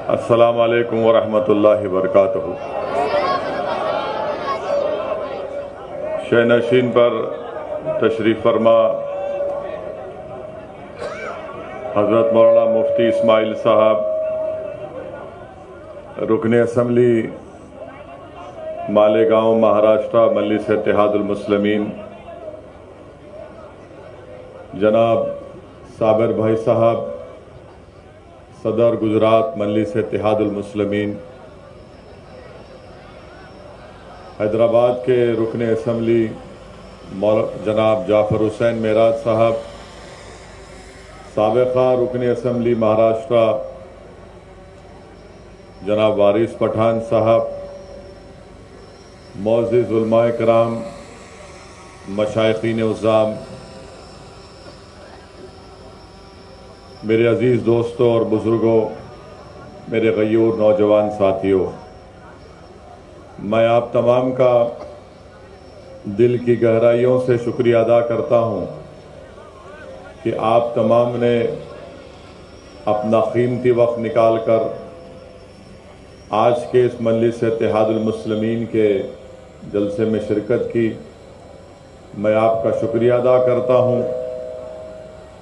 अस्सलामु अलैकुम वरहमतुल्लाहि वबरकातुहू। शहनशीन पर तशरीफ़ फरमा हज़रत मौलाना मुफ्ती इस्माइल साहब, रुकन असम्बली मालेगांव महाराष्ट्र मजलिस इत्तेहादुल मुस्लिमीन, जनाब साबिर भाई साहब, सदर गुजरात मजलिस इत्तेहादुल मुस्लिमीन, हैदराबाद के रुकन असम्बली जनाब जाफ़र हुसैन मेराज साहब, साबिक़ा रुकन असम्बली महाराष्ट्र जनाब वारिस पठान साहब, मोअज़्ज़िज़ उलमाए किराम, मशाइख़ीन उज़्ज़ाम, मेरे अज़ीज़ दोस्तों और बुज़ुर्गों, मेरे गयूर नौजवान साथियों, मैं आप तमाम का दिल की गहराइयों से शुक्रिया अदा करता हूँ कि आप तमाम ने अपना कीमती वक्त निकाल कर आज के इस मजलिस इत्तेहादुल मुस्लिमीन के जलसे में शिरकत की। मैं आपका शुक्रिया अदा करता हूँ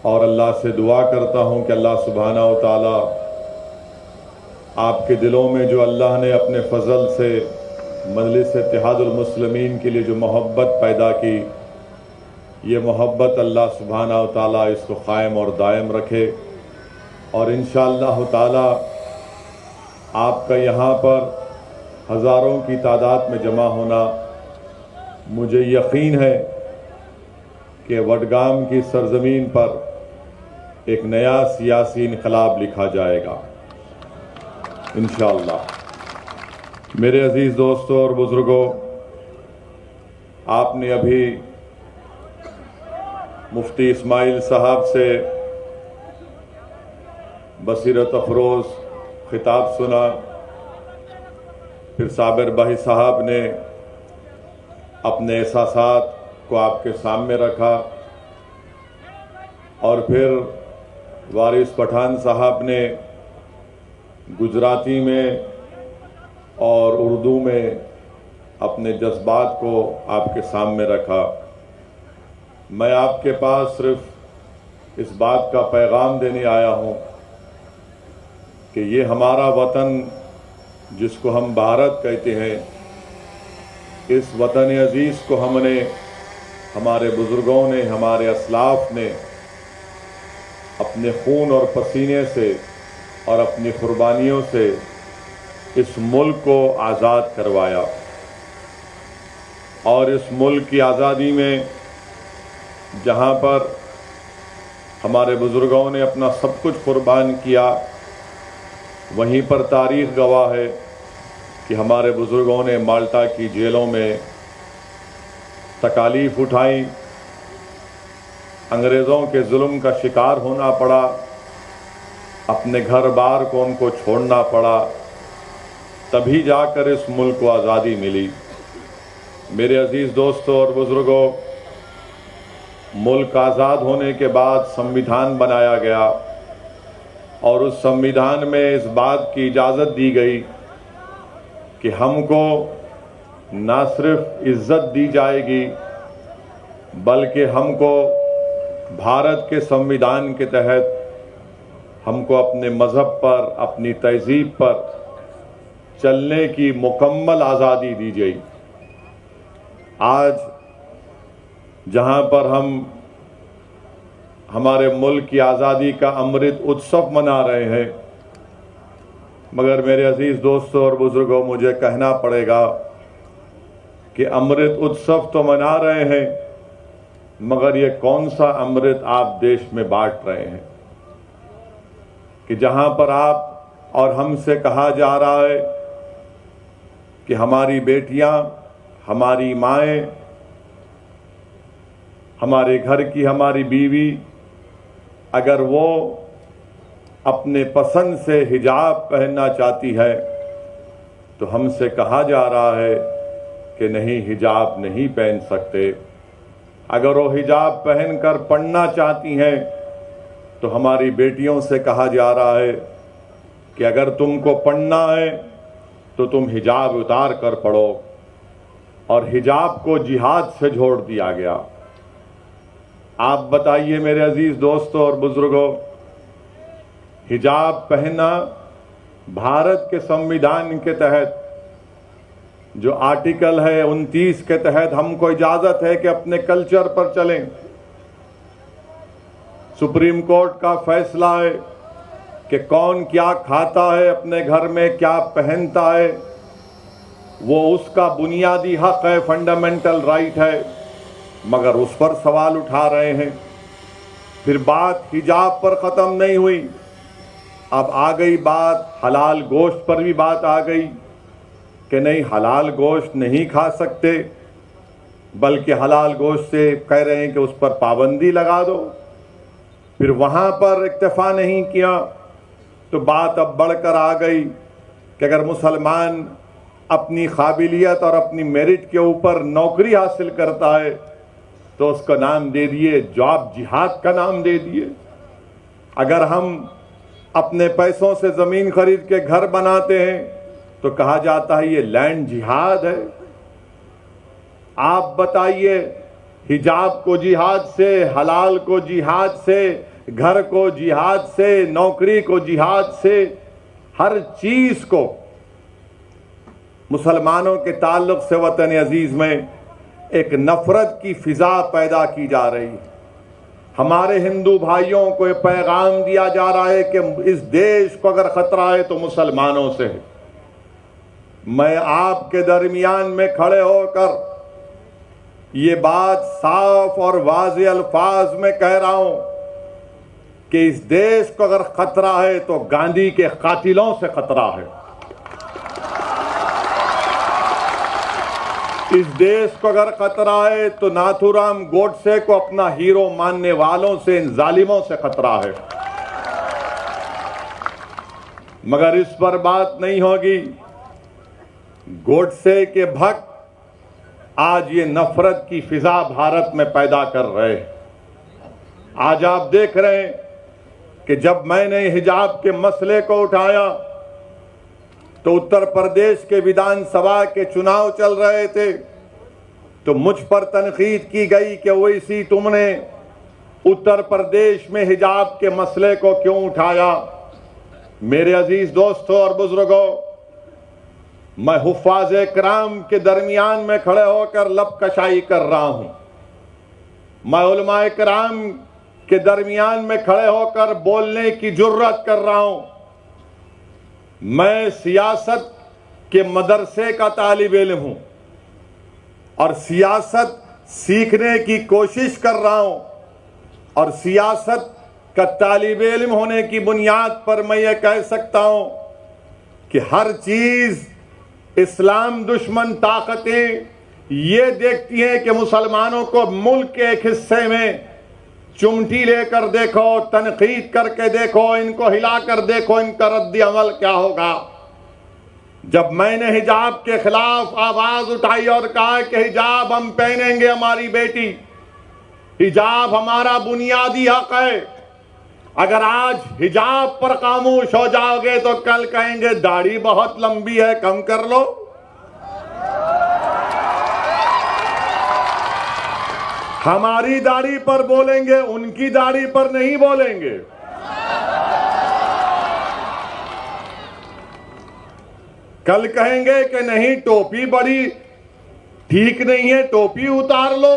और अल्लाह से दुआ करता हूँ कि अल्लाह सुब्हानहू व तआला आपके दिलों में जो अल्लाह ने अपने फ़ज़ल से मजलिस इत्तेहादुल मुस्लिमीन के लिए जो मोहब्बत पैदा की, ये मोहब्बत अल्लाह सुब्हानहू व तआला इसको क़ायम और दायम रखे। और इंशाअल्लाह ताला आपका यहाँ पर हज़ारों की तादाद में जमा होना, मुझे यकीन है कि वडगाम की सरज़मीन पर एक नया सियासी इनक़लाब लिखा जाएगा इंशाअल्लाह। मेरे अज़ीज़ दोस्तों और बुज़ुर्गों, आपने अभी मुफ्ती इस्माइल साहब से बसीरत अफरोज़ खिताब सुना, फिर साबिर भाई साहब ने अपने एहसासात को आपके सामने रखा और फिर वारिस पठान साहब ने गुजराती में और उर्दू में अपने जज्बात को आपके सामने रखा। मैं आपके पास सिर्फ इस बात का पैगाम देने आया हूँ कि ये हमारा वतन जिसको हम भारत कहते हैं, इस वतन अजीज़ को हमने, हमारे बुज़ुर्गों ने, हमारे असलाफ ने अपने खून और पसीने से और अपनी कुर्बानियों से इस मुल्क को आज़ाद करवाया। और इस मुल्क की आज़ादी में जहाँ पर हमारे बुज़ुर्गों ने अपना सब कुछ कुर्बान किया, वहीं पर तारीख़ गवाह है कि हमारे बुज़ुर्गों ने माल्टा की जेलों में तकालीफ़ उठाई, अंग्रेज़ों के जुल्म का शिकार होना पड़ा, अपने घर बार को उनको छोड़ना पड़ा, तभी जाकर इस मुल्क को आज़ादी मिली। मेरे अज़ीज़ दोस्तों और बुज़ुर्गों, मुल्क आज़ाद होने के बाद संविधान बनाया गया और उस संविधान में इस बात की इजाज़त दी गई कि हमको ना सिर्फ इज़्ज़त दी जाएगी बल्कि हमको भारत के संविधान के तहत हमको अपने मज़हब पर, अपनी तहज़ीब पर चलने की मुकम्मल आज़ादी दी गई। आज जहाँ पर हम हमारे मुल्क की आज़ादी का अमृत उत्सव मना रहे हैं, मगर मेरे अज़ीज़ दोस्तों और बुज़ुर्गों, मुझे कहना पड़ेगा कि अमृत उत्सव तो मना रहे हैं, मगर ये कौन सा अमृत आप देश में बांट रहे हैं कि जहाँ पर आप और हमसे कहा जा रहा है कि हमारी बेटियां, हमारी माएँ, हमारे घर की हमारी बीवी, अगर वो अपने पसंद से हिजाब पहनना चाहती है तो हमसे कहा जा रहा है कि नहीं, हिजाब नहीं पहन सकते। अगर वो हिजाब पहनकर पढ़ना चाहती हैं तो हमारी बेटियों से कहा जा रहा है कि अगर तुमको पढ़ना है तो तुम हिजाब उतार कर पढ़ो, और हिजाब को जिहाद से जोड़ दिया गया। आप बताइए मेरे अजीज दोस्तों और बुजुर्गों, हिजाब पहनना भारत के संविधान के तहत जो आर्टिकल है 29 के तहत हमको इजाजत है कि अपने कल्चर पर चलें। सुप्रीम कोर्ट का फैसला है कि कौन क्या खाता है, अपने घर में क्या पहनता है, वो उसका बुनियादी हक है, फंडामेंटल राइट है, मगर उस पर सवाल उठा रहे हैं। फिर बात हिजाब पर ख़त्म नहीं हुई, अब आ गई बात हलाल गोश्त पर भी बात आ गई कि नहीं, हलाल गोश्त नहीं खा सकते, बल्कि हलाल गोश्त से कह रहे हैं कि उस पर पाबंदी लगा दो। फिर वहाँ पर इक्तफा नहीं किया तो बात अब बढ़कर आ गई कि अगर मुसलमान अपनी काबिलियत और अपनी मेरिट के ऊपर नौकरी हासिल करता है तो उसका नाम दे दिए जॉब जिहाद का नाम दे दिए। अगर हम अपने पैसों से ज़मीन खरीद के घर बनाते हैं तो कहा जाता है ये लैंड जिहाद है। आप बताइए, हिजाब को जिहाद से, हलाल को जिहाद से, घर को जिहाद से, नौकरी को जिहाद से, हर चीज को मुसलमानों के ताल्लुक से वतन अजीज में एक नफरत की फिजा पैदा की जा रही है। हमारे हिंदू भाइयों को ये पैगाम दिया जा रहा है कि इस देश को अगर खतरा है तो मुसलमानों से है। मैं आपके दरमियान में खड़े होकर ये बात साफ और वाज़ेह अल्फाज में कह रहा हूं कि इस देश को अगर खतरा है तो गांधी के कातिलों से खतरा है। इस देश को अगर खतरा है तो नाथूराम गोडसे को अपना हीरो मानने वालों से, इन जालिमों से खतरा है। मगर इस पर बात नहीं होगी। गोडसे के भक्त आज ये नफरत की फिजा भारत में पैदा कर रहे हैं। आज आप देख रहे हैं कि जब मैंने हिजाब के मसले को उठाया तो उत्तर प्रदेश के विधानसभा के चुनाव चल रहे थे, तो मुझ पर तनकीद की गई कि वैसी तुमने उत्तर प्रदेश में हिजाब के मसले को क्यों उठाया। मेरे अजीज दोस्तों और बुजुर्गों, मैं हुफ़ाज़ किराम के दरमियान में खड़े होकर लबकशाई कर रहा हूं। मैं उलमाए किराम के दरमियान में खड़े होकर बोलने की जुर्रत कर रहा हूं। मैं सियासत के मदरसे का तालिब इल्म हूं और सियासत सीखने की कोशिश कर रहा हूं, और सियासत का तालिब इल्म होने की बुनियाद पर मैं ये कह सकता हूं कि हर चीज इस्लाम दुश्मन ताकतें ये देखती हैं कि मुसलमानों को मुल्क के एक हिस्से में चुमटी लेकर देखो, तनकीद करके देखो, इनको हिलाकर देखो, इनका रद्द अमल क्या होगा। जब मैंने हिजाब के खिलाफ आवाज उठाई और कहा कि हिजाब हम पहनेंगे, हमारी बेटी, हिजाब हमारा बुनियादी हक है, अगर आज हिजाब पर खामोश हो जाओगे तो कल कहेंगे दाढ़ी बहुत लंबी है, कम कर लो। हमारी दाढ़ी पर बोलेंगे, उनकी दाढ़ी पर नहीं बोलेंगे। कल कहेंगे कि नहीं टोपी बड़ी ठीक नहीं है, टोपी उतार लो।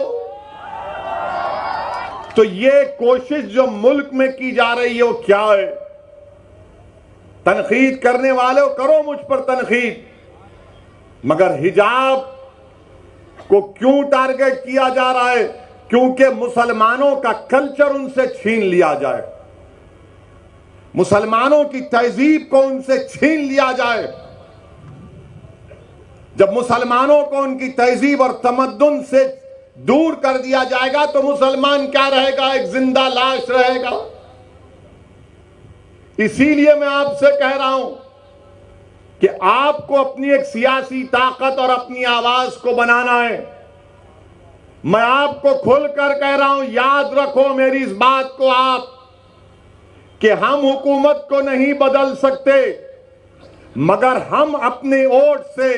तो ये कोशिश जो मुल्क में की जा रही है वो क्या है? तनकीद करने वाले करो मुझ पर तनकीद, मगर हिजाब को क्यों टारगेट किया जा रहा है? क्योंकि मुसलमानों का कल्चर उनसे छीन लिया जाए, मुसलमानों की तहजीब को उनसे छीन लिया जाए। जब मुसलमानों को उनकी तहजीब और तमद्दुन से दूर कर दिया जाएगा तो मुसलमान क्या रहेगा? एक जिंदा लाश रहेगा। इसीलिए मैं आपसे कह रहा हूं कि आपको अपनी एक सियासी ताकत और अपनी आवाज को बनाना है। मैं आपको खुलकर कह रहा हूं, याद रखो मेरी इस बात को आप, कि हम हुकूमत को नहीं बदल सकते, मगर हम अपनी ओर से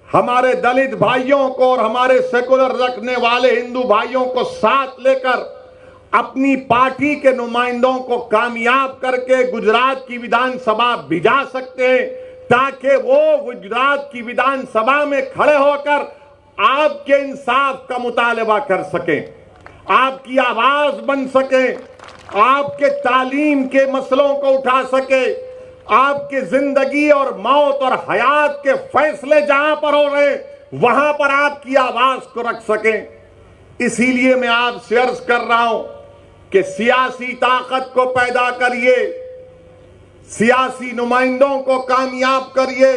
हमारे दलित भाइयों को और हमारे सेकुलर रखने वाले हिंदू भाइयों को साथ लेकर अपनी पार्टी के नुमाइंदों को कामयाब करके गुजरात की विधानसभा भिजा सकते हैं, ताकि वो गुजरात की विधानसभा में खड़े होकर आपके इंसाफ का मुतालबा कर सकें, आपकी आवाज बन सके, आपके तालीम के मसलों को उठा सके, आपकी जिंदगी और मौत और हयात के फैसले जहां पर हो रहे वहां पर आपकी आवाज को रख सकें। इसीलिए मैं आपसे अर्ज कर रहा हूं कि सियासी ताकत को पैदा करिए, सियासी नुमाइंदों को कामयाब करिए।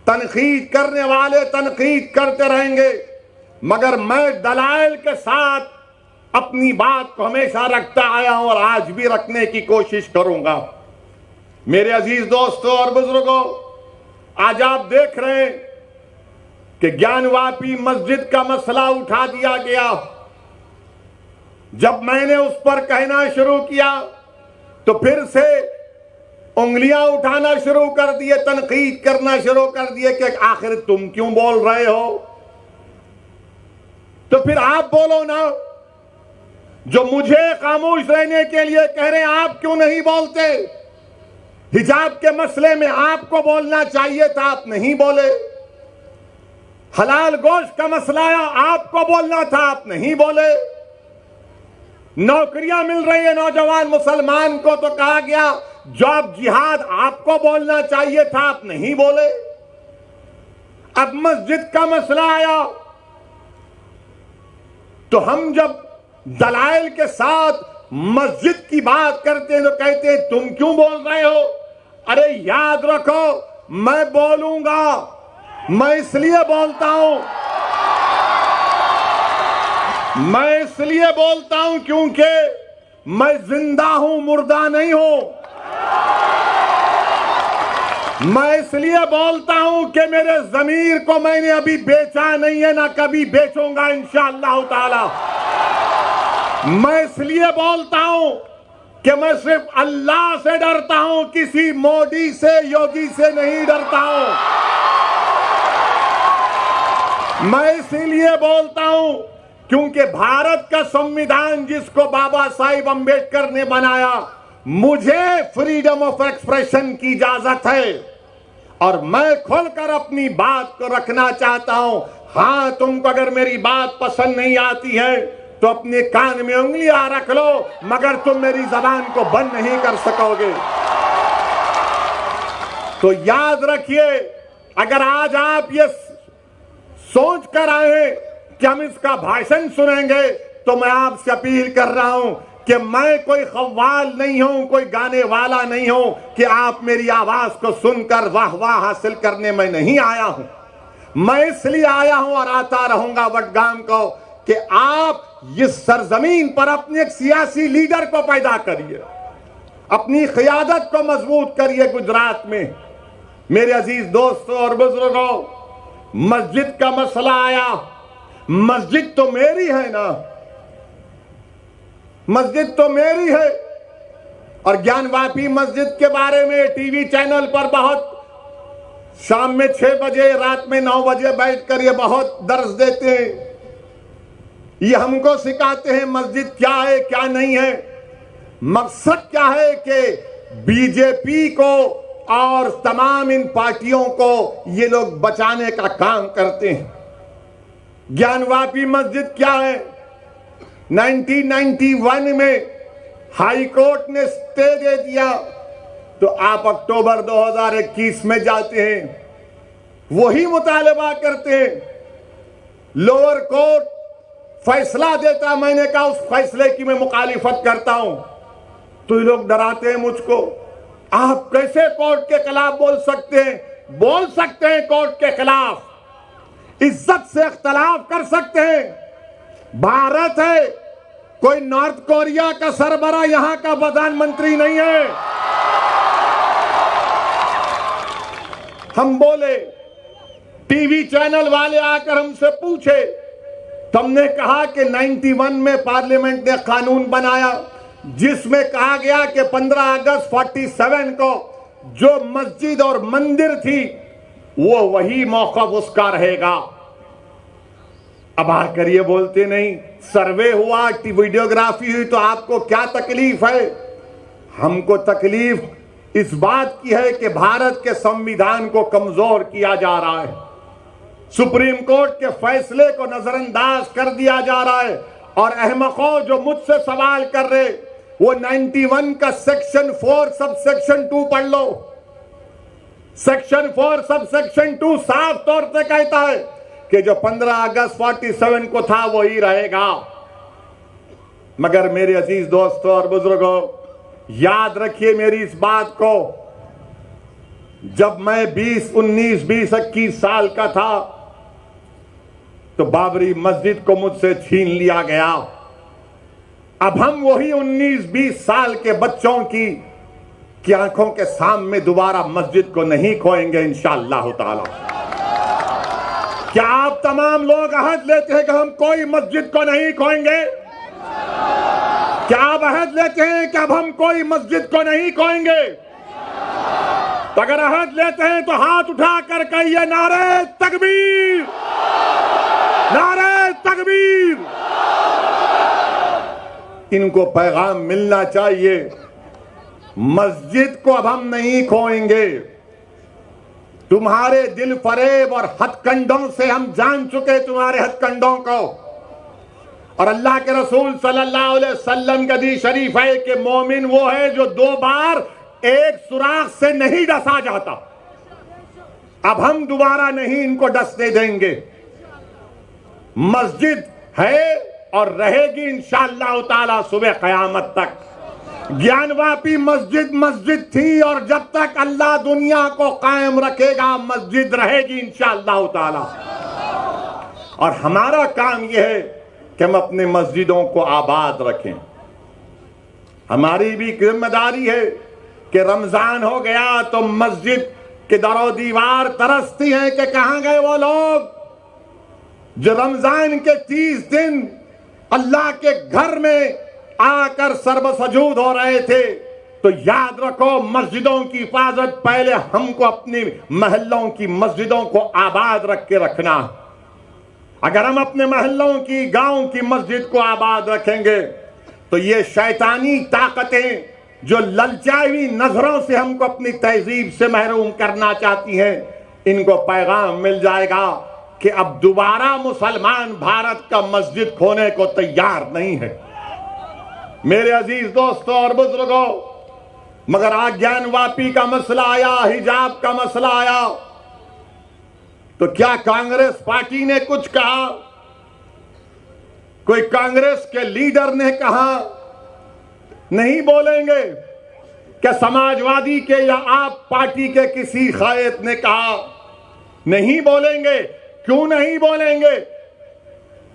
तनकीद करने वाले तनकीद करते रहेंगे, मगर मैं दलाइल के साथ अपनी बात को हमेशा रखता आया हूं और आज भी रखने की कोशिश करूंगा। मेरे अजीज दोस्तों और बुजुर्गों, आज आप देख रहे हैं कि ज्ञानवापी मस्जिद का मसला उठा दिया गया। जब मैंने उस पर कहना शुरू किया तो फिर से उंगलियां उठाना शुरू कर दिए, तनकीद करना शुरू कर दिए कि आखिर तुम क्यों बोल रहे हो। तो फिर आप बोलो ना, जो मुझे खामोश रहने के लिए कह रहे हैं, आप क्यों नहीं बोलते। हिजाब के मसले में आपको बोलना चाहिए था, आप नहीं बोले। हलाल गोश्त का मसला आया, आपको बोलना था, आप नहीं बोले। नौकरियां मिल रही है नौजवान मुसलमान को तो कहा गया जॉब जिहाद, आपको बोलना चाहिए था, आप नहीं बोले। अब मस्जिद का मसला आया तो हम जब दलाइल के साथ मस्जिद की बात करते हैं तो कहते हैं तुम क्यों बोल रहे हो। अरे याद रखो, मैं बोलूंगा, मैं इसलिए बोलता हूं, मैं इसलिए बोलता हूं क्योंकि मैं जिंदा हूं, मुर्दा नहीं हूं। मैं इसलिए बोलता हूं कि मेरे जमीर को मैंने अभी बेचा नहीं है, ना कभी बेचूंगा इंशाअल्लाह ताला। मैं इसलिए बोलता हूं कि मैं सिर्फ अल्लाह से डरता हूं, किसी मोदी से, योगी से नहीं डरता हूं। मैं इसीलिए बोलता हूं क्योंकि भारत का संविधान जिसको बाबा साहिब अंबेडकर ने बनाया, मुझे फ्रीडम ऑफ एक्सप्रेशन की इजाजत है और मैं खुलकर अपनी बात को रखना चाहता हूं। हां, तुमको अगर मेरी बात पसंद नहीं आती है तो अपने कान में उंगलियां रख लो, मगर तुम मेरी जबान को बंद नहीं कर सकोगे। तो याद रखिए, अगर आज आप ये सोच कर आए कि हम इसका भाषण सुनेंगे, तो मैं आपसे अपील कर रहा हूं कि मैं कोई खव्वाल नहीं हूं, कोई गाने वाला नहीं हूं कि आप मेरी आवाज को सुनकर वाह वाह हासिल करने में नहीं आया हूं। मैं इसलिए आया हूं और आता रहूंगा वडगाम को कि आप इस सरजमीन पर अपने एक सियासी लीडर को पैदा करिए, अपनी क़यादत को मजबूत करिए गुजरात में। मेरे अजीज दोस्तों और बुजुर्गों, मस्जिद का मसला आया, मस्जिद तो मेरी है ना, मस्जिद तो मेरी है। और ज्ञानवापी मस्जिद के बारे में टीवी चैनल पर बहुत शाम में 6 बजे, रात में 9 बजे बैठकर ये बहुत दर्ज देते हैं, ये हमको सिखाते हैं मस्जिद क्या है क्या नहीं है। मकसद क्या है कि बीजेपी को और तमाम इन पार्टियों को ये लोग बचाने का काम करते हैं। ज्ञानवापी मस्जिद क्या है, 1991 में हाई कोर्ट ने स्टे दे दिया, तो आप अक्टूबर 2021 में जाते हैं, वही मुतालबा करते हैं। लोअर कोर्ट फैसला देता, मैंने कहा उस फैसले की मैं मुखालिफत करता हूं, तो ये लोग डराते हैं मुझको। आप कैसे कोर्ट के खिलाफ बोल सकते हैं? बोल सकते हैं कोर्ट के खिलाफ, इज्जत से इख्तलाफ कर सकते हैं। भारत है, कोई नॉर्थ कोरिया का सरबरा यहां का प्रधानमंत्री नहीं है। हम बोले, टीवी चैनल वाले आकर हमसे पूछे, तुमने कहा कि 91 में पार्लियामेंट ने कानून बनाया जिसमें कहा गया कि 15 अगस्त 47 को जो मस्जिद और मंदिर थी वो वही मौक़िफ़ उसका रहेगा। अब आकर ये बोलते नहीं सर्वे हुआ कि वीडियोग्राफी हुई तो आपको क्या तकलीफ है। हमको तकलीफ इस बात की है कि भारत के संविधान को कमजोर किया जा रहा है, सुप्रीम कोर्ट के फैसले को नजरअंदाज कर दिया जा रहा है। और अहमकों जो मुझसे सवाल कर रहे वो 91 का सेक्शन 4 सब सेक्शन 2 पढ़ लो। सेक्शन 4 सब सेक्शन 2 साफ तौर से कहता है कि जो 15 अगस्त 47 को था वो ही रहेगा। मगर मेरे अजीज दोस्तों और बुजुर्गों, याद रखिए मेरी इस बात को, जब मैं 21 साल का था तो बाबरी मस्जिद को मुझसे छीन लिया गया। अब हम वही 19-20 साल के बच्चों की आंखों के सामने दोबारा मस्जिद को नहीं खोएंगे इंशाअल्लाह ताला। क्या आप तमाम लोग अहद लेते हैं कि हम कोई मस्जिद को नहीं खोएंगे? क्या आप अहद लेते हैं कि अब हम कोई मस्जिद को नहीं खोएंगे? तो अगर अहद लेते हैं तो हाथ उठाकर कहिए नारे तकबीर, नारे तकबीर। इनको पैगाम मिलना चाहिए, मस्जिद को अब हम नहीं खोएंगे। तुम्हारे दिल फरेब और हथकंडों से हम जान चुके तुम्हारे हथकंडों को। और अल्लाह के रसूल सल्लल्लाहु अलैहि वसल्लम का हदीस शरीफ है कि मोमिन वो है जो 2 बार एक सुराख से नहीं डसा जाता। अब हम दोबारा नहीं इनको डसने देंगे। मस्जिद है और रहेगी इंशाअल्लाह ताला सुबह क़यामत तक। ज्ञानवापी मस्जिद मस्जिद थी और जब तक अल्लाह दुनिया को कायम रखेगा मस्जिद रहेगी इंशाअल्लाह ताला। और हमारा काम यह है कि हम अपने मस्जिदों को आबाद रखें। हमारी भी जिम्मेदारी है कि रमजान हो गया तो मस्जिद के दरो दीवार तरसती हैं कि कहां गए वो लोग जो रमजान के 30 दिन अल्लाह के घर में आकर सर्वसजूद हो रहे थे। तो याद रखो मस्जिदों की हिफाजत पहले हमको अपनी महल्लों की मस्जिदों को आबाद रख के रखना। अगर हम अपने महल्लों की गांव की मस्जिद को आबाद रखेंगे तो ये शैतानी ताकतें जो ललचाई हुई नजरों से हमको अपनी तहजीब से महरूम करना चाहती हैं, इनको पैगाम मिल जाएगा कि अब दोबारा मुसलमान भारत का मस्जिद खोने को तैयार नहीं है। मेरे अजीज दोस्तों और बुजुर्गों, मगर आज्ञानवापी का मसला आया, हिजाब का मसला आया तो क्या कांग्रेस पार्टी ने कुछ कहा? कोई कांग्रेस के लीडर ने कहा? नहीं बोलेंगे। क्या समाजवादी के या आप पार्टी के किसी कायद ने कहा? नहीं बोलेंगे। क्यों नहीं बोलेंगे?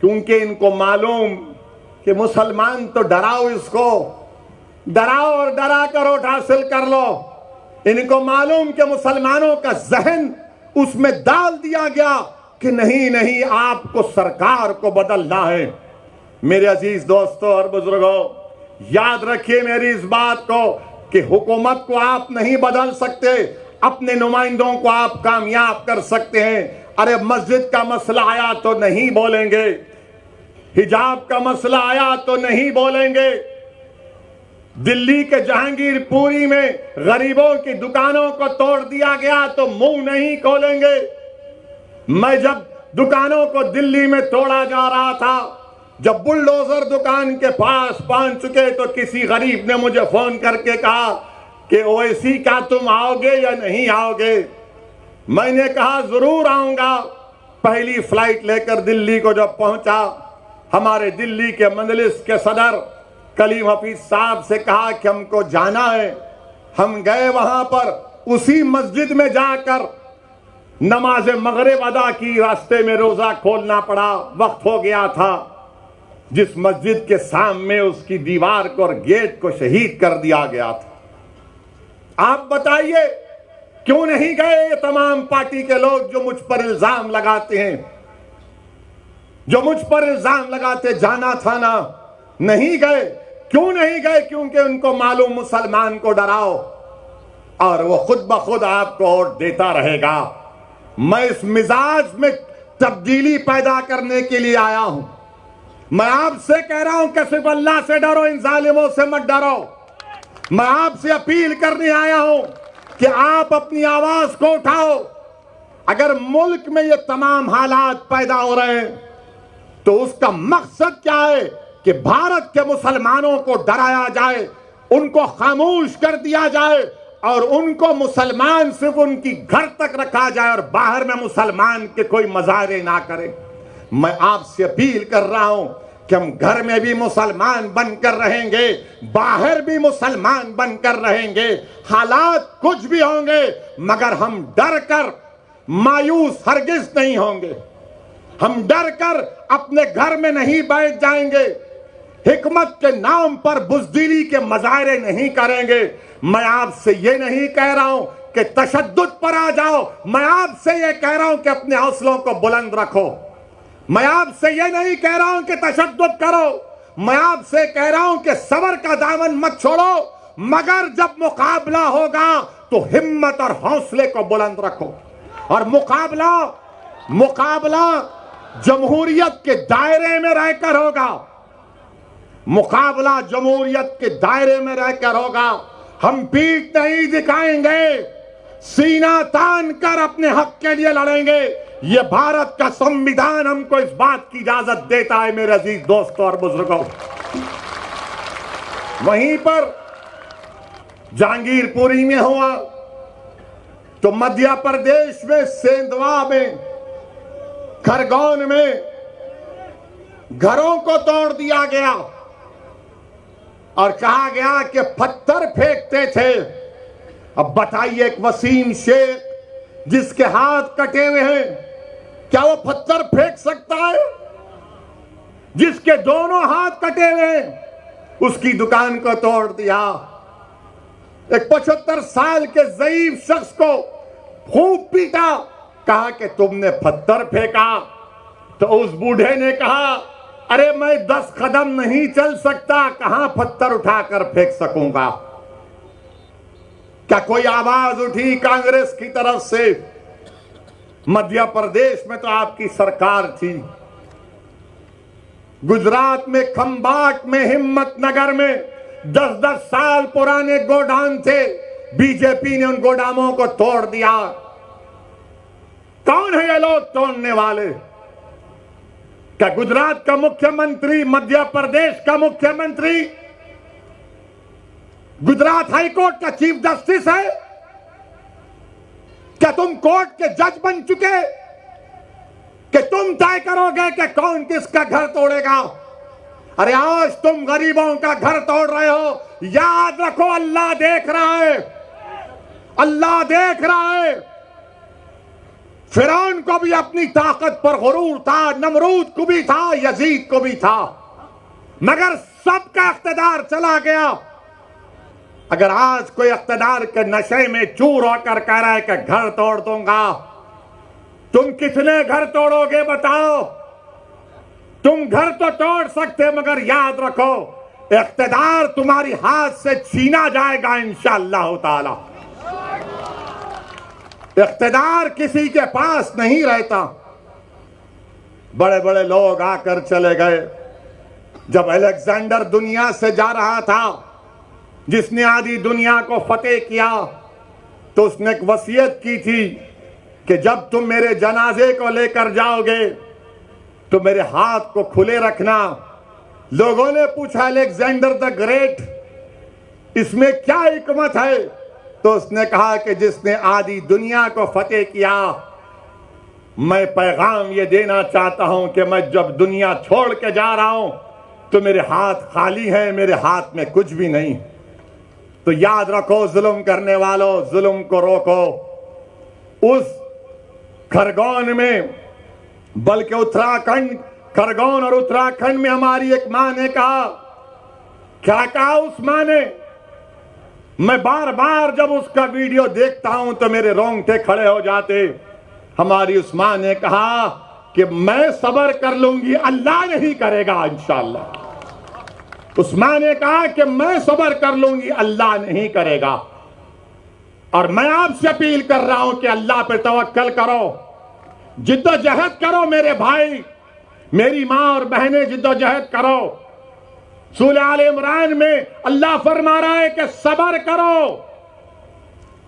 क्योंकि इनको मालूम कि मुसलमान तो डराओ, इसको डराओ और डरा कर वोट हासिल कर लो। इनको मालूम कि मुसलमानों का जहन उसमें डाल दिया गया कि नहीं नहीं आपको सरकार को बदलना है। मेरे अजीज दोस्तों और बुजुर्गों, याद रखिए मेरी इस बात को कि हुकूमत को आप नहीं बदल सकते, अपने नुमाइंदों को आप कामयाब कर सकते हैं। अरे मस्जिद का मसला आया तो नहीं बोलेंगे, हिजाब का मसला आया तो नहीं बोलेंगे, दिल्ली के जहांगीरपुरी में गरीबों की दुकानों को तोड़ दिया गया तो मुंह नहीं खोलेंगे। मैं जब दुकानों को दिल्ली में तोड़ा जा रहा था, जब बुलडोजर दुकान के पास पहुंच चुके तो किसी गरीब ने मुझे फोन करके कहा कि ओवैसी क्या तुम आओगे या नहीं आओगे? मैंने कहा जरूर आऊंगा। पहली फ्लाइट लेकर दिल्ली को जब पहुंचा, हमारे दिल्ली के मजलिस के सदर कलीम हफीज साहब से कहा कि हमको जाना है। हम गए वहां पर, उसी मस्जिद में जाकर नमाज मगरिब अदा की, रास्ते में रोजा खोलना पड़ा, वक्त हो गया था। जिस मस्जिद के सामने उसकी दीवार को और गेट को शहीद कर दिया गया था। आप बताइए क्यों नहीं गए ये तमाम पार्टी के लोग जो मुझ पर इल्जाम लगाते हैं, जो मुझ पर इल्जाम लगाते? जाना था ना, नहीं गए। क्यों नहीं गए? क्योंकि उनको मालूम मुसलमान को डराओ और वो खुद ब खुद आपको वोट देता रहेगा। मैं इस मिजाज में तब्दीली पैदा करने के लिए आया हूं। मैं आपसे कह रहा हूं कि सिर्फ अल्लाह से डरो, इन जालिमों से मत डरो। मैं आपसे अपील करने आया हूं कि आप अपनी आवाज को उठाओ। अगर मुल्क में ये तमाम हालात पैदा हो रहे हैं तो उसका मकसद क्या है कि भारत के मुसलमानों को डराया जाए, उनको खामोश कर दिया जाए और उनको मुसलमान सिर्फ उनकी घर तक रखा जाए और बाहर में मुसलमान के कोई मजारे ना करे। मैं आपसे अपील कर रहा हूं कि हम घर में भी मुसलमान बनकर रहेंगे, बाहर भी मुसलमान बनकर रहेंगे। हालात कुछ भी होंगे मगर हम डर कर मायूस हरगिज नहीं होंगे। हम डर कर अपने घर में नहीं बैठ जाएंगे। हिकमत के नाम पर बुज़दिली के मजारे नहीं करेंगे। मैं आपसे ये नहीं कह रहा हूं कि तशद्दुद पर आ जाओ। मैं आपसे ये कह रहा हूं कि अपने हौसलों को बुलंद रखो। मैं आपसे ये नहीं कह रहा हूं कि तशद्दुद करो। मैं आपसे कह रहा हूं कि सब्र का दामन मत छोड़ो, मगर जब मुकाबला होगा तो हिम्मत और हौसले को बुलंद रखो। और मुकाबला जमहूरियत के दायरे में रहकर होगा। मुकाबला जमहूरियत के दायरे में रहकर होगा। हम पीठ नहीं दिखाएंगे, सीना तान कर अपने हक के लिए लड़ेंगे। ये भारत का संविधान हमको इस बात की इजाजत देता है मेरे अजीज दोस्तों और बुजुर्गों। वहीं पर जहांगीरपुरी में हुआ तो मध्य प्रदेश में सेंधवा में, खरगोन में घरों को तोड़ दिया गया और कहा गया कि पत्थर फेंकते थे। अब बताइए, एक वसीम शेख जिसके हाथ कटे हुए हैं, क्या वो पत्थर फेंक सकता है? जिसके दोनों हाथ कटे हुए हैं उसकी दुकान को तोड़ दिया। एक 75 साल के ज़ईफ शख्स को खूब पीटा, कहा कि तुमने पत्थर फेंका। तो उस बूढ़े ने कहा, अरे मैं 10 कदम नहीं चल सकता, कहां पत्थर उठाकर फेंक सकूंगा। क्या कोई आवाज उठी कांग्रेस की तरफ से? मध्य प्रदेश में तो आपकी सरकार थी। गुजरात में खंबाट में, हिम्मतनगर में 10-10 साल पुराने गोडाउन थे, बीजेपी ने उन गोदामों को तोड़ दिया। कौन है ये लोग तोड़ने वाले? क्या गुजरात का मुख्यमंत्री, मध्य प्रदेश का मुख्यमंत्री, गुजरात हाईकोर्ट का चीफ जस्टिस है? क्या तुम कोर्ट के जज बन चुके कि तुम तय करोगे कि कौन किसका घर तोड़ेगा? अरे आज तुम गरीबों का घर तोड़ रहे हो, याद रखो अल्लाह देख रहा है। अल्लाह देख रहा है। फिरौन को भी अपनी ताकत पर गुरूर था, नमरूद को भी था, यजीद को भी था, मगर सबका इख्तिदार चला गया। अगर आज कोई इख्तिदार के नशे में चूर होकर कह रहा है कि घर तोड़ दूंगा, तुम कितने घर तोड़ोगे बताओ? तुम घर तो तोड़ सकते, मगर याद रखो इख्तिदार तुम्हारी हाथ से छीना जाएगा इंशाअल्लाह ताला। इख्तिदार किसी के पास नहीं रहता। बड़े बड़े लोग आकर चले गए। जब अलेक्जेंडर दुनिया से जा रहा था, जिसने आधी दुनिया को फतेह किया, तो उसने एक वसीयत की थी कि जब तुम मेरे जनाजे को लेकर जाओगे तो मेरे हाथ को खुले रखना। लोगों ने पूछा, अलेक्जेंडर द ग्रेट, इसमें क्या हिकमत है? तो उसने कहा कि जिसने आधी दुनिया को फतेह किया, मैं पैगाम ये देना चाहता हूं कि मैं जब दुनिया छोड़ के जा रहा हूं तो मेरे हाथ खाली हैं, मेरे हाथ में कुछ भी नहीं। तो याद रखो, जुल्म करने वालों, जुल्म को रोको। उस खरगोन में, बल्कि उत्तराखंड, खरगोन और उत्तराखंड में हमारी एक मां ने कहा, क्या कहा उस मां ने? मैं बार बार जब उसका वीडियो देखता हूं तो मेरे रोंगटे खड़े हो जाते। हमारी उस मां ने कहा कि मैं सब्र कर लूंगी, अल्लाह नहीं करेगा इंशाअल्लाह। उस मां ने कहा कि मैं सब्र कर लूंगी, अल्लाह नहीं करेगा। और मैं आपसे अपील कर रहा हूं कि अल्लाह पे तवक्कल करो, जिद्दोजहद करो मेरे भाई, मेरी मां और बहनें, जिद्दोजहद करो। सूरह आल इमरान में अल्लाह फरमा रहा है कि सब्र करो,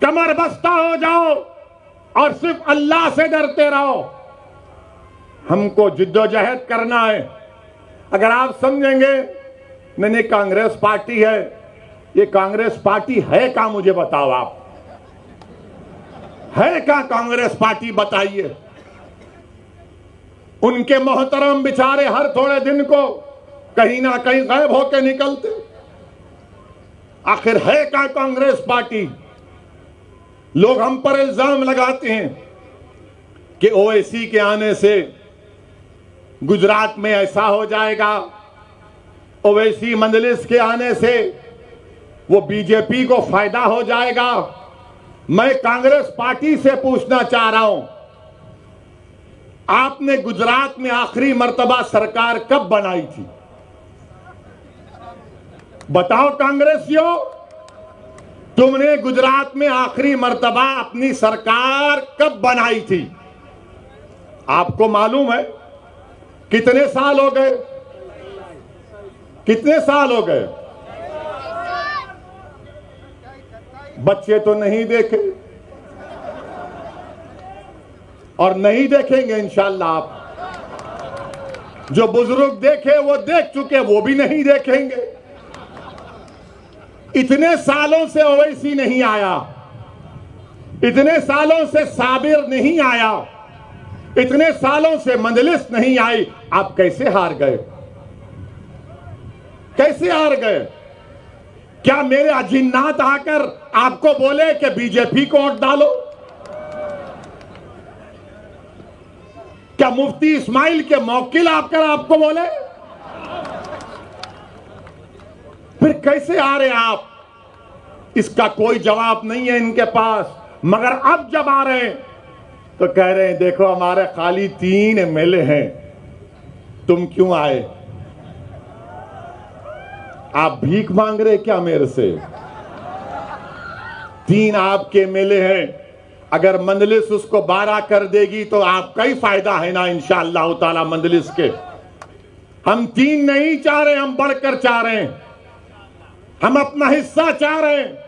कमर बस्ता हो जाओ और सिर्फ अल्लाह से डरते रहो। हमको जिद्दोजहद करना है। अगर आप समझेंगे नहीं कांग्रेस पार्टी है, ये कांग्रेस पार्टी है क्या? मुझे बताओ, आप है क्या कांग्रेस पार्टी? बताइए। उनके मोहतरम बेचारे हर थोड़े दिन को कहीं ना कहीं गायब होकर निकलते। आखिर है क्या कांग्रेस पार्टी? लोग हम पर इल्जाम लगाते हैं कि ओवैसी के आने से गुजरात में ऐसा हो जाएगा, ओवैसी मंजलिस के आने से वो बीजेपी को फायदा हो जाएगा। मैं कांग्रेस पार्टी से पूछना चाह रहा हूं, आपने गुजरात में आखिरी मर्तबा सरकार कब बनाई थी? बताओ कांग्रेसियों, तुमने गुजरात में आखिरी मर्तबा अपनी सरकार कब बनाई थी? आपको मालूम है? कितने साल हो गए? कितने साल हो गए? बच्चे तो नहीं देखे और नहीं देखेंगे इंशाअल्लाह। आप जो बुजुर्ग देखे वो देख चुके, वो भी नहीं देखेंगे। इतने सालों से ओवैसी नहीं आया, इतने सालों से साबिर नहीं आया, इतने सालों से मंजलिस नहीं आई। आप कैसे हार गए? कैसे हार गए? क्या मेरे अजिन्नात आकर आपको बोले कि बीजेपी को वोट डालो? क्या मुफ्ती इस्माइल के मौकिल आकर आपको बोले? फिर कैसे आ रहे आप? इसका कोई जवाब नहीं है इनके पास। मगर अब जब आ रहे हैं तो कह रहे हैं देखो हमारे खाली 3 एमएलए हैं, तुम क्यों आए? आप भीख मांग रहे क्या मेरे से? 3 आपके एमएलए हैं, अगर मंजलिस उसको 12 कर देगी तो आपका ही फायदा है ना इंशाअल्लाह ताला मंजलिस के। हम 3 नहीं चाह रहे, हम बढ़कर चाह रहे हैं, हम अपना हिस्सा चाह रहे हैं।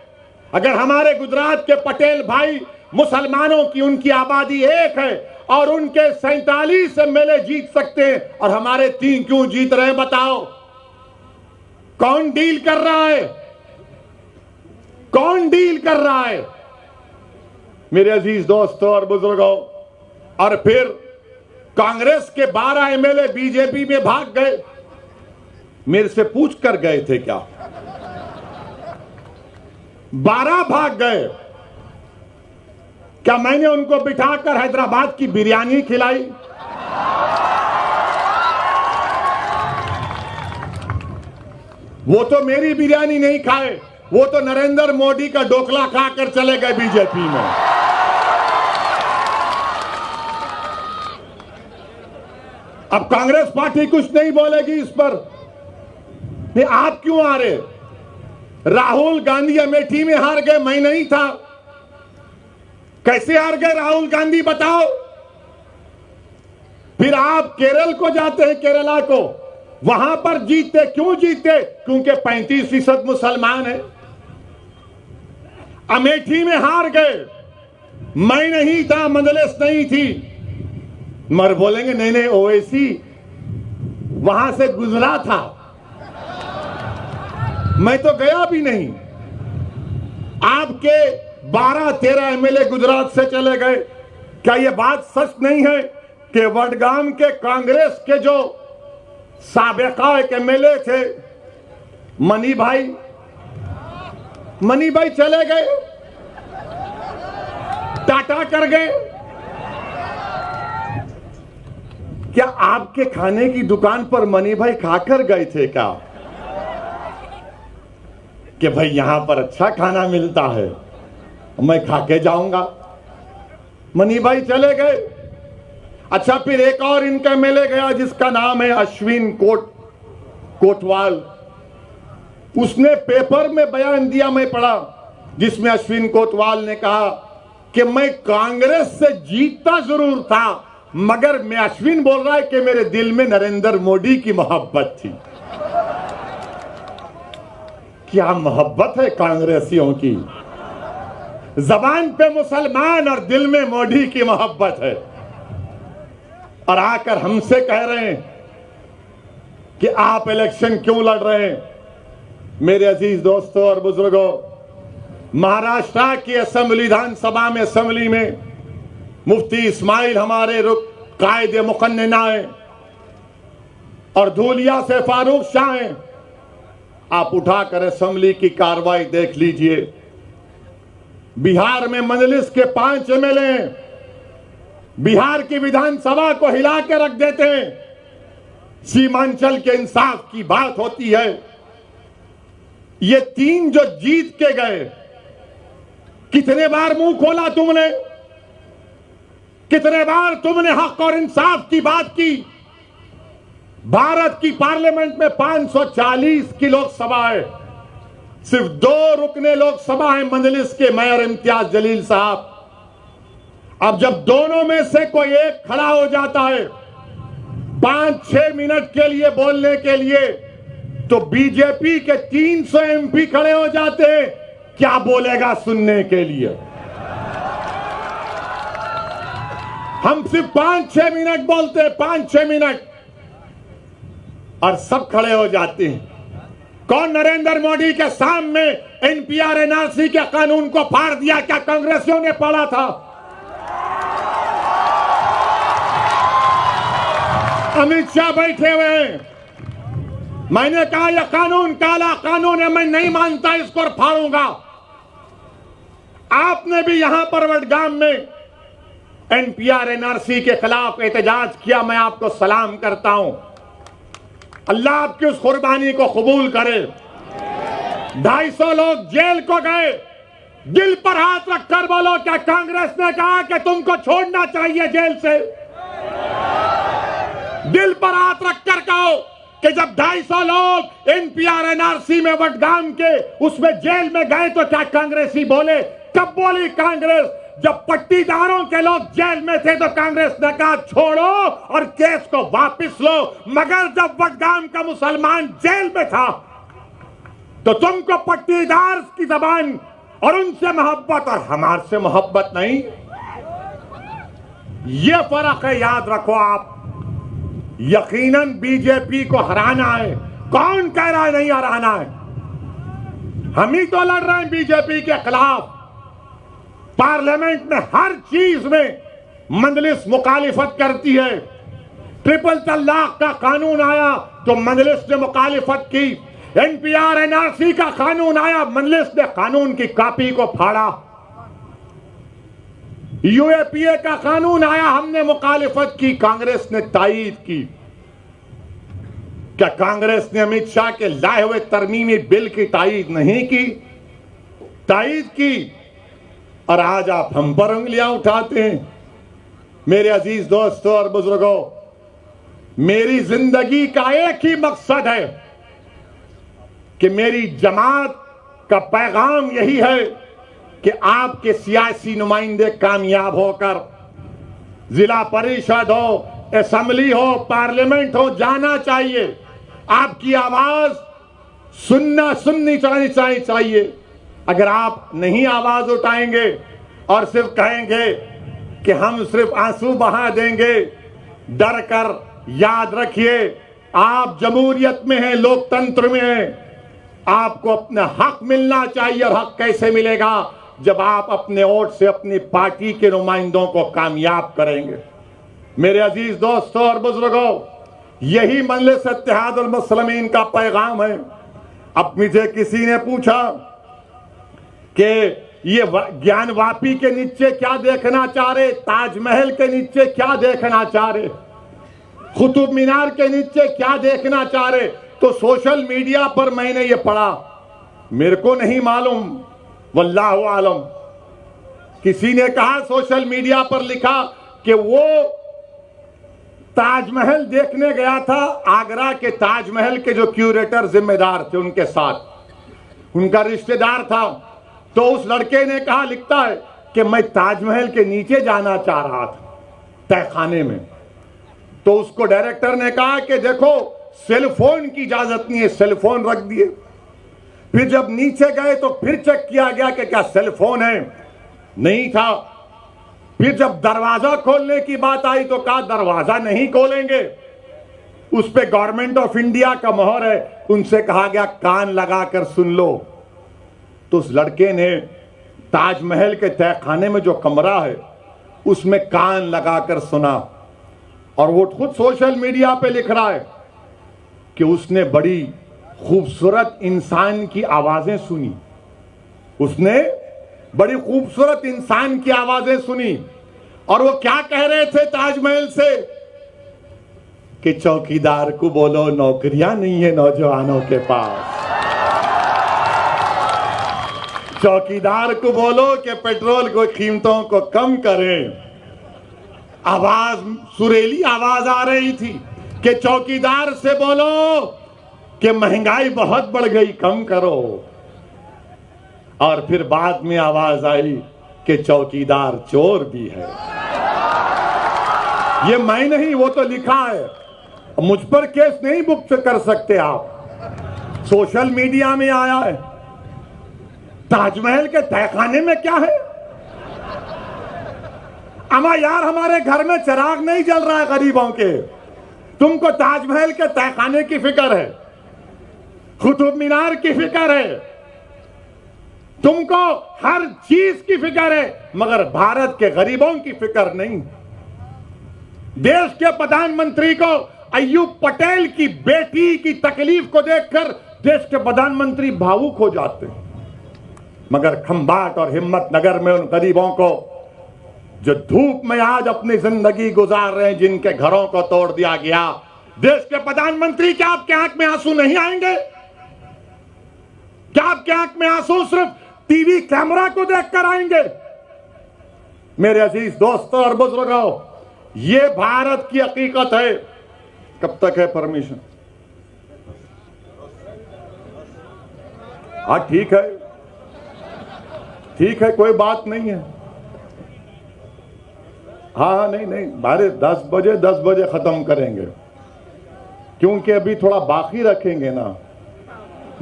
अगर हमारे गुजरात के पटेल भाई मुसलमानों की उनकी आबादी 1 है और उनके 47 एमएलए जीत सकते हैं और हमारे 3 क्यों जीत रहे हैं? बताओ कौन डील कर रहा है? कौन डील कर रहा है? मेरे अजीज दोस्तों और बुजुर्गों, और फिर कांग्रेस के 12 एमएलए बीजेपी में भाग गए। मेरे से पूछ कर गए थे क्या? 12 भाग गए। क्या मैंने उनको बिठाकर हैदराबाद की बिरयानी खिलाई? वो तो मेरी बिरयानी नहीं खाए, वो तो नरेंद्र मोदी का ढोकला खाकर चले गए बीजेपी में। अब कांग्रेस पार्टी कुछ नहीं बोलेगी इस पर। नहीं, आप क्यों आ रहे? राहुल गांधी अमेठी में हार गए, मैं नहीं था। कैसे हार गए राहुल गांधी बताओ? फिर आप केरल को जाते हैं, केरला को, वहां पर जीतते। क्यों जीतते? क्योंकि 35% मुसलमान है। अमेठी में हार गए, मैं नहीं था, मंजलिस नहीं थी। मगर बोलेंगे नहीं नहीं ओवैसी वहां से गुजरा था, मैं तो गया भी नहीं। आपके 12-13 एमएलए गुजरात से चले गए। क्या यह बात सच नहीं है कि वडगाम के कांग्रेस के जो साबिका एमएलए थे मनी भाई चले गए, टाटा कर गए? क्या आपके खाने की दुकान पर मनी भाई खाकर गए थे क्या? कि भाई यहां पर अच्छा खाना मिलता है, मैं खा के जाऊंगा। मनी भाई चले गए। अच्छा, फिर एक और इनका एमएलए गया जिसका नाम है अश्विन कोटवाल। उसने पेपर में बयान दिया, मैं पढ़ा, जिसमें अश्विन कोतवाल ने कहा कि मैं कांग्रेस से जीतता जरूर था, मगर मैं अश्विन बोल रहा है कि मेरे दिल में नरेंद्र मोदी की मोहब्बत थी। क्या मोहब्बत है कांग्रेसियों की, जबान पे मुसलमान और दिल में मोदी की मोहब्बत है, और आकर हमसे कह रहे हैं कि आप इलेक्शन क्यों लड़ रहे हैं। मेरे अजीज दोस्तों और बुजुर्गों, महाराष्ट्र की असेंबली विधानसभा में असेंबली में मुफ्ती इस्माइल हमारे कायदे मुकन्नना हैं और धूलिया से फारूक शाह हैं। आप उठाकर असेंबली की कार्रवाई देख लीजिए। बिहार में मजलिस के 5 एमएलए हैं, बिहार की विधानसभा को हिला के रख देते हैं। सीमांचल के इंसाफ की बात होती है। ये 3 जो जीत के गए, कितने बार मुंह खोला तुमने, कितने बार तुमने हक और इंसाफ की बात की। भारत की पार्लियामेंट में 540 की लोकसभा है, सिर्फ 2 रुकने लोकसभा है मजलिस के मेयर इम्तियाज जलील साहब। अब जब दोनों में से कोई एक खड़ा हो जाता है 5-6 मिनट के लिए बोलने के लिए, तो बीजेपी के 300 एमपी खड़े हो जाते हैं, क्या बोलेगा सुनने के लिए। हम सिर्फ 5-6 मिनट बोलते हैं, 5-6 मिनट, और सब खड़े हो जाते हैं। कौन नरेंद्र मोदी के सामने एनपीआर एनआरसी के कानून को फाड़ दिया, क्या कांग्रेसियों ने पढ़ा था? अमित शाह बैठे हुए हैं। मैंने कहा यह कानून काला कानून है, मैं नहीं मानता, इसको फाड़ूंगा। आपने भी यहां पर वडगाम में एनपीआर एनआरसी के खिलाफ एहतजाज किया, मैं आपको सलाम करता हूं। अल्लाह आपकी उस कुर्बानी को कबूल करे। 250 लोग जेल को गए। दिल पर हाथ रखकर बोलो, क्या कांग्रेस ने कहा कि तुमको छोड़ना चाहिए जेल से? दिल पर हाथ रखकर कहो कि जब 250 लोग एनपीआर एनआरसी में वडगाम के उसमें जेल में गए तो क्या कांग्रेसी बोले? कब बोली कांग्रेस? जब पट्टीदारों के लोग जेल में थे तो कांग्रेस ने कहा छोड़ो और केस को वापस लो, मगर जब वडगाम का मुसलमान जेल में था तो तुमको पट्टीदार की जबान और उनसे मोहब्बत और हमारे से मोहब्बत नहीं। ये फर्क है, याद रखो आप। यकीनन बीजेपी को हराना है। कौन कह रहा है नहीं हराना है? हम ही तो लड़ रहे हैं बीजेपी के खिलाफ। पार्लियामेंट में हर चीज में मजलिस मुखालिफत करती है। ट्रिपल तलाक का कानून आया तो मजलिस ने मुखालिफत की। एनपीआर एनआरसी का कानून आया, मजलिस ने कानून की कॉपी को फाड़ा। यूएपीए का कानून आया, हमने मुखालिफत की, कांग्रेस ने तायीद की। क्या कांग्रेस ने अमित शाह के लाए हुए तरमीमी बिल की तायीद नहीं की? तायीद की। और आज आप हम पर उंगलियां उठाते हैं। मेरे अजीज दोस्तों और बुजुर्गों, मेरी जिंदगी का एक ही मकसद है कि मेरी जमात का पैगाम यही है कि आपके सियासी नुमाइंदे कामयाब होकर जिला परिषद हो, असेंबली हो, पार्लियामेंट हो, जाना चाहिए। आपकी आवाज सुननी चाहिए। अगर आप नहीं आवाज उठाएंगे और सिर्फ कहेंगे कि हम सिर्फ आंसू बहा देंगे, डर कर, याद रखिए आप जमहूरियत में हैं, लोकतंत्र में हैं। आपको अपना हक मिलना चाहिए। और हक कैसे मिलेगा? जब आप अपने वोट से अपनी पार्टी के नुमाइंदों को कामयाब करेंगे। मेरे अजीज दोस्तों और बुजुर्गों, यही मजलिस इत्तेहादुल मुस्लिमीन का पैगाम है। अब मुझे किसी ने पूछा कि ये ज्ञानवापी के नीचे क्या देखना चाह रहे, ताजमहल के नीचे क्या देखना चाह रहे, कुतुब मीनार के नीचे क्या देखना चाह रहे? तो सोशल मीडिया पर मैंने ये पढ़ा, मेरे को नहीं मालूम, वल्लाहु आलम। किसी ने कहा सोशल मीडिया पर लिखा कि वो ताजमहल देखने गया था, आगरा के ताजमहल के जो क्यूरेटर जिम्मेदार थे उनके साथ, उनका रिश्तेदार था। तो उस लड़के ने कहा, लिखता है कि मैं ताजमहल के नीचे जाना चाह रहा था तहखाने में। तो उसको डायरेक्टर ने कहा कि देखो सेल फोन की इजाजत नहीं है, सेल फोन रख दिए। फिर जब नीचे गए तो फिर चेक किया गया कि क्या सेल फोन है, नहीं था। फिर जब दरवाजा खोलने की बात आई तो कहा दरवाजा नहीं खोलेंगे, उस पे गवर्नमेंट ऑफ इंडिया का मोहर है। उनसे कहा गया कान लगाकर सुन लो। तो उस लड़के ने ताजमहल के तहखाने में जो कमरा है उसमें कान लगाकर सुना, और वो खुद सोशल मीडिया पे लिख रहा है कि उसने बड़ी खूबसूरत इंसान की आवाजें सुनी। उसने बड़ी खूबसूरत इंसान की आवाजें सुनी, और वो क्या कह रहे थे ताजमहल से कि चौकीदार को बोलो नौकरियां नहीं है नौजवानों के पास, चौकीदार को बोलो कि पेट्रोल को कीमतों को कम करें। आवाज, सुरीली आवाज आ रही थी कि चौकीदार से बोलो कि महंगाई बहुत बढ़ गई, कम करो। और फिर बाद में आवाज आई कि चौकीदार चोर भी है। ये मैं नहीं, वो तो लिखा है। मुझ पर केस नहीं बुक कर सकते आप, सोशल मीडिया में आया है। ताजमहल के तहखाने में क्या है? अमा यार, हमारे घर में चिराग नहीं जल रहा है गरीबों के, तुमको ताजमहल के तहखाने की फिक्र है, कुतुब मीनार की फिक्र है, तुमको हर चीज की फिक्र है, मगर भारत के गरीबों की फिक्र नहीं। देश के प्रधानमंत्री को अय्यूब पटेल की बेटी की तकलीफ को देखकर देश के प्रधानमंत्री भावुक हो जाते हैं, मगर खंबाट और हिम्मतनगर में उन गरीबों को जो धूप में आज अपनी जिंदगी गुजार रहे हैं, जिनके घरों को तोड़ दिया गया, देश के प्रधानमंत्री, क्या आपके आंख में आंसू नहीं आएंगे? क्या आपके आंख में आंसू सिर्फ टीवी कैमरा को देखकर आएंगे? मेरे अजीज दोस्तों और बुजुर्गों, ये भारत की हकीकत है। कब तक है परमिशन? हाँ ठीक है, ठीक है, कोई बात नहीं है। हाँ नहीं नहीं, बारे 10 बजे खत्म करेंगे, क्योंकि अभी थोड़ा बाकी रखेंगे ना।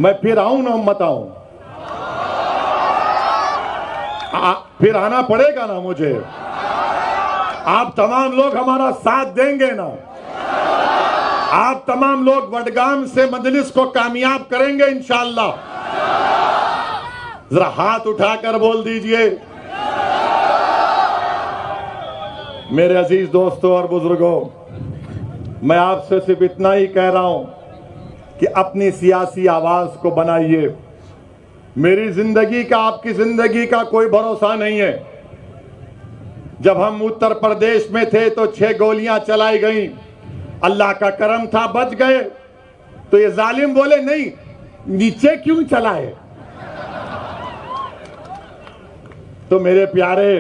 मैं फिर आऊं ना, मत आऊं, फिर आना पड़ेगा ना मुझे। आप तमाम लोग हमारा साथ देंगे ना? आप तमाम लोग वडगाम से मजलिस को कामयाब करेंगे इंशाअल्लाह? जरा हाथ उठाकर बोल दीजिए। मेरे अजीज दोस्तों और बुजुर्गों, मैं आपसे सिर्फ इतना ही कह रहा हूं कि अपनी सियासी आवाज को बनाइए। मेरी जिंदगी का, आपकी जिंदगी का कोई भरोसा नहीं है। जब हम उत्तर प्रदेश में थे तो 6 गोलियां चलाई गई, अल्लाह का करम था बच गए। तो ये जालिम बोले नहीं, नीचे क्यों चलाए? तो मेरे प्यारे,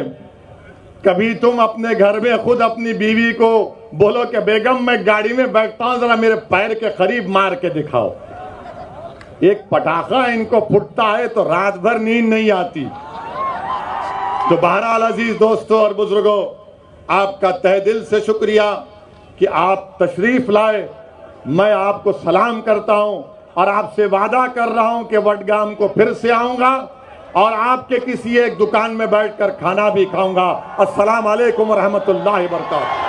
कभी तुम अपने घर में खुद अपनी बीवी को बोलो कि बेगम मैं गाड़ी में बैठता हूं, जरा मेरे पैर के करीब मार के दिखाओ। एक पटाखा इनको फुटता है तो रात भर नींद नहीं आती। तो बहरहाल अजीज दोस्तों और बुजुर्गों, आपका तहे दिल से शुक्रिया कि आप तशरीफ लाए। मैं आपको सलाम करता हूं और आपसे वादा कर रहा हूं कि वडगाम को फिर से आऊंगा और आपके किसी एक दुकान में बैठकर खाना भी खाऊंगा। अस्सलाम वालेकुम रहमतुल्लाहि व बरकातहू।